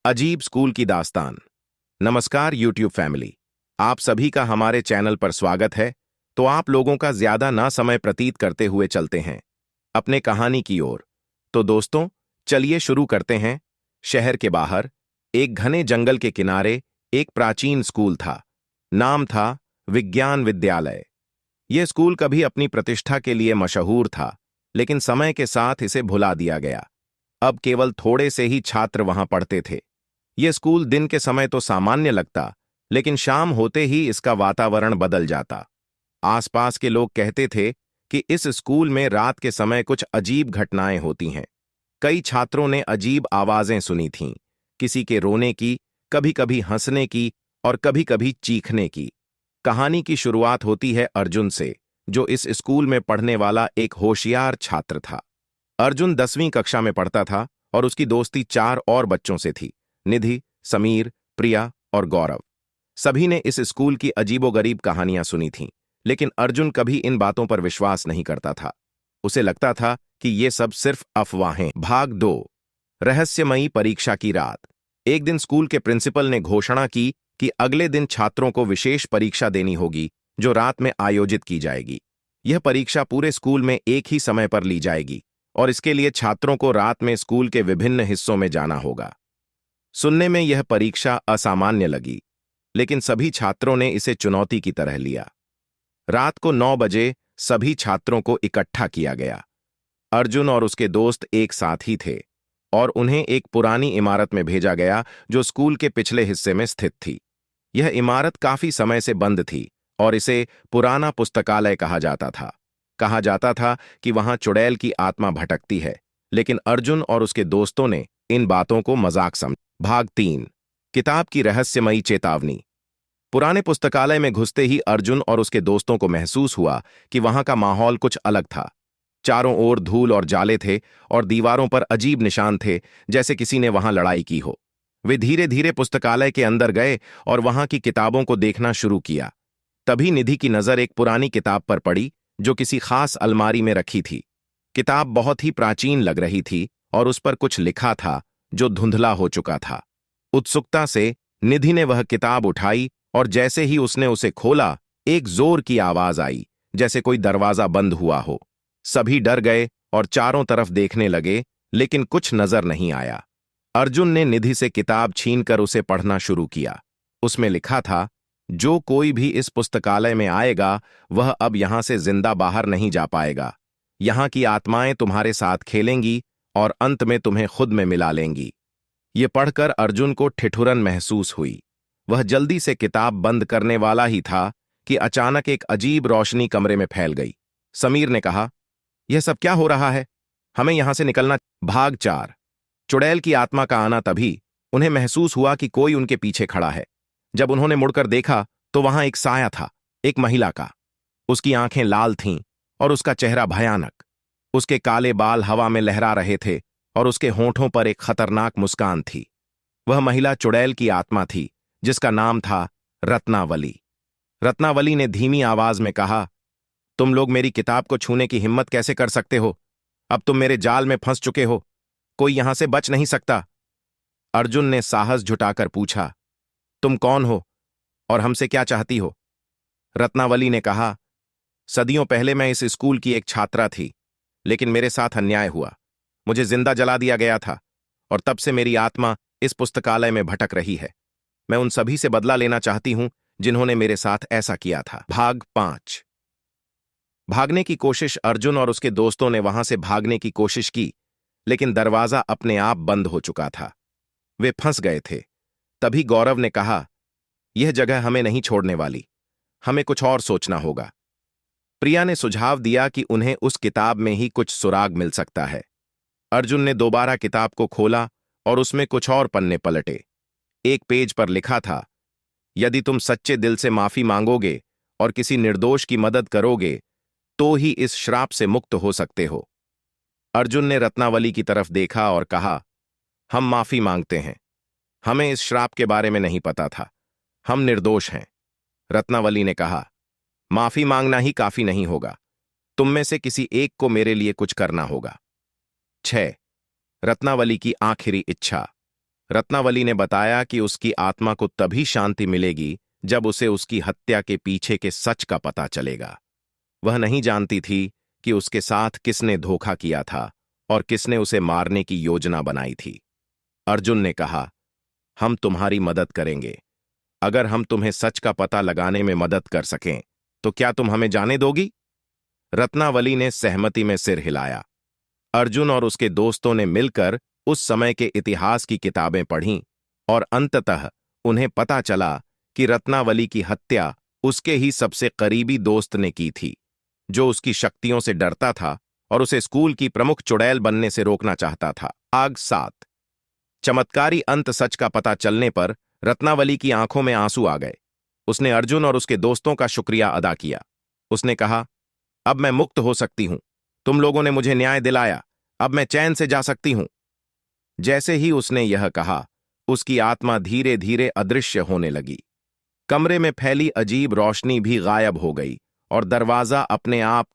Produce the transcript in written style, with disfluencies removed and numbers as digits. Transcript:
अजीब स्कूल की दास्तान। नमस्कार यूट्यूब फैमिली, आप सभी का हमारे चैनल पर स्वागत है। तो आप लोगों का ज्यादा ना समय प्रतीत करते हुए चलते हैं अपने कहानी की ओर। तो दोस्तों, चलिए शुरू करते हैं। शहर के बाहर एक घने जंगल के किनारे एक प्राचीन स्कूल था। नाम था विज्ञान विद्यालय। यह स्कूल कभी अपनी प्रतिष्ठा के लिए मशहूर था, लेकिन समय के साथ इसे भुला दिया गया। अब केवल थोड़े से ही छात्र वहां पढ़ते थे। यह स्कूल दिन के समय तो सामान्य लगता, लेकिन शाम होते ही इसका वातावरण बदल जाता। आसपास के लोग कहते थे कि इस स्कूल में रात के समय कुछ अजीब घटनाएं होती हैं। कई छात्रों ने अजीब आवाजें सुनी थीं, किसी के रोने की, कभी-कभी हंसने की और कभी-कभी चीखने की। कहानी की शुरुआत होती है अर्जुन से, जो इस स्कूल में पढ़ने वाला एक होशियार छात्र था। अर्जुन 10वीं कक्षा में पढ़ता था और उसकी दोस्ती 4 और बच्चों से थी: निधि, समीर, प्रिया और गौरव। सभी ने इस स्कूल की अजीबोगरीब कहानियां सुनी थीं, लेकिन अर्जुन कभी इन बातों पर विश्वास नहीं करता था। उसे लगता था कि ये सब सिर्फ अफवाहें। भाग 2, रहस्यमयी परीक्षा की रात। एक दिन स्कूल के प्रिंसिपल ने घोषणा की कि अगले दिन छात्रों को विशेष परीक्षा देनी होगी, जो रात में आयोजित की जाएगी। यह परीक्षा पूरे स्कूल में एक ही समय पर ली जाएगी और इसके लिए छात्रों को रात में स्कूल के विभिन्न हिस्सों में जाना होगा। सुनने में यह परीक्षा असामान्य लगी, लेकिन सभी छात्रों ने इसे चुनौती की तरह लिया। रात को 9 बजे सभी छात्रों को इकट्ठा किया गया। अर्जुन और उसके दोस्त एक साथ ही थे और उन्हें एक पुरानी इमारत में भेजा गया, जो स्कूल के पिछले हिस्से में स्थित थी। यह इमारत काफी समय से बंद थी और इसे पुराना पुस्तकालय कहा जाता था। कहा जाता था कि वहां चुड़ैल की आत्मा भटकती है, लेकिन अर्जुन और उसके दोस्तों ने इन बातों को मजाक समझा। भाग 3, किताब की रहस्यमयी चेतावनी। पुराने पुस्तकालय में घुसते ही अर्जुन और उसके दोस्तों को महसूस हुआ कि वहां का माहौल कुछ अलग था। चारों ओर धूल और जाले थे और दीवारों पर अजीब निशान थे, जैसे किसी ने वहां लड़ाई की हो। वे धीरे धीरे पुस्तकालय के अंदर गए और वहां की किताबों को देखना शुरू किया। तभी निधि की नजर एक पुरानी किताब पर पड़ी, जो किसी खास अलमारी में रखी थी। किताब बहुत ही प्राचीन लग रही थी और उस पर कुछ लिखा था, जो धुंधला हो चुका था। उत्सुकता से निधि ने वह किताब उठाई और जैसे ही उसने उसे खोला, एक जोर की आवाज आई, जैसे कोई दरवाजा बंद हुआ हो। सभी डर गए और चारों तरफ देखने लगे, लेकिन कुछ नजर नहीं आया। अर्जुन ने निधि से किताब छीनकर उसे पढ़ना शुरू किया। उसमें लिखा था, जो कोई भी इस पुस्तकालय में आएगा, वह अब यहां से जिंदा बाहर नहीं जा पाएगा। यहां की आत्माएं तुम्हारे साथ खेलेंगी और अंत में तुम्हें खुद में मिला लेंगी। ये पढ़कर अर्जुन को ठिठुरन महसूस हुई। वह जल्दी से किताब बंद करने वाला ही था कि अचानक एक अजीब रोशनी कमरे में फैल गई। समीर ने कहा, यह सब क्या हो रहा है? हमें यहां से निकलना। भाग 4, चुड़ैल की आत्मा का आना। तभी उन्हें महसूस हुआ कि कोई उनके पीछे खड़ा है। जब उन्होंने मुड़कर देखा तो वहां एक साया था, एक महिला का। उसकी आंखें लाल थीं और उसका चेहरा भयानक। उसके काले बाल हवा में लहरा रहे थे और उसके होंठों पर एक खतरनाक मुस्कान थी। वह महिला चुड़ैल की आत्मा थी, जिसका नाम था रत्नावली। रत्नावली ने धीमी आवाज में कहा, तुम लोग मेरी किताब को छूने की हिम्मत कैसे कर सकते हो? अब तुम मेरे जाल में फंस चुके हो। कोई यहां से बच नहीं सकता। अर्जुन ने साहस जुटाकर पूछा, तुम कौन हो और हमसे क्या चाहती हो? रत्नावली ने कहा, सदियों पहले मैं इस स्कूल की एक छात्रा थी, लेकिन मेरे साथ अन्याय हुआ। मुझे जिंदा जला दिया गया था और तब से मेरी आत्मा इस पुस्तकालय में भटक रही है। मैं उन सभी से बदला लेना चाहती हूं जिन्होंने मेरे साथ ऐसा किया था। भाग 5, भागने की कोशिश। अर्जुन और उसके दोस्तों ने वहां से भागने की कोशिश की, लेकिन दरवाजा अपने आप बंद हो चुका था। वे फंस गए थे। तभी गौरव ने कहा, यह जगह हमें नहीं छोड़ने वाली, हमें कुछ और सोचना होगा। प्रिया ने सुझाव दिया कि उन्हें उस किताब में ही कुछ सुराग मिल सकता है। अर्जुन ने दोबारा किताब को खोला और उसमें कुछ और पन्ने पलटे। एक पेज पर लिखा था, यदि तुम सच्चे दिल से माफी मांगोगे और किसी निर्दोष की मदद करोगे, तो ही इस श्राप से मुक्त हो सकते हो। अर्जुन ने रत्नावली की तरफ देखा और कहा, हम माफी मांगते हैं। हमें इस श्राप के बारे में नहीं पता था। हम निर्दोष हैं। रत्नावली ने कहा, माफी मांगना ही काफी नहीं होगा। तुम में से किसी एक को मेरे लिए कुछ करना होगा। 6, रत्नावली की आखिरी इच्छा। रत्नावली ने बताया कि उसकी आत्मा को तभी शांति मिलेगी जब उसे उसकी हत्या के पीछे के सच का पता चलेगा। वह नहीं जानती थी कि उसके साथ किसने धोखा किया था और किसने उसे मारने की योजना बनाई थी। अर्जुन ने कहा, हम तुम्हारी मदद करेंगे। अगर हम तुम्हें सच का पता लगाने में मदद कर सकें तो क्या तुम हमें जाने दोगी? रत्नावली ने सहमति में सिर हिलाया। अर्जुन और उसके दोस्तों ने मिलकर उस समय के इतिहास की किताबें पढ़ीं और अंततः उन्हें पता चला कि रत्नावली की हत्या उसके ही सबसे करीबी दोस्त ने की थी, जो उसकी शक्तियों से डरता था और उसे स्कूल की प्रमुख चुड़ैल बनने से रोकना चाहता था। आग 7। चमत्कारी अंत सच का पता चलने पर रत्नावली की आंखों में आंसू आ गए। उसने अर्जुन और उसके दोस्तों का शुक्रिया अदा किया। उसने कहा, अब मैं मुक्त हो सकती हूं। तुम लोगों ने मुझे न्याय दिलाया। अब मैं चैन से जा सकती हूं। जैसे ही उसने यह कहा, उसकी आत्मा धीरे धीरे अदृश्य होने लगी। कमरे में फैली अजीब रोशनी भी गायब हो गई और दरवाजा अपने आप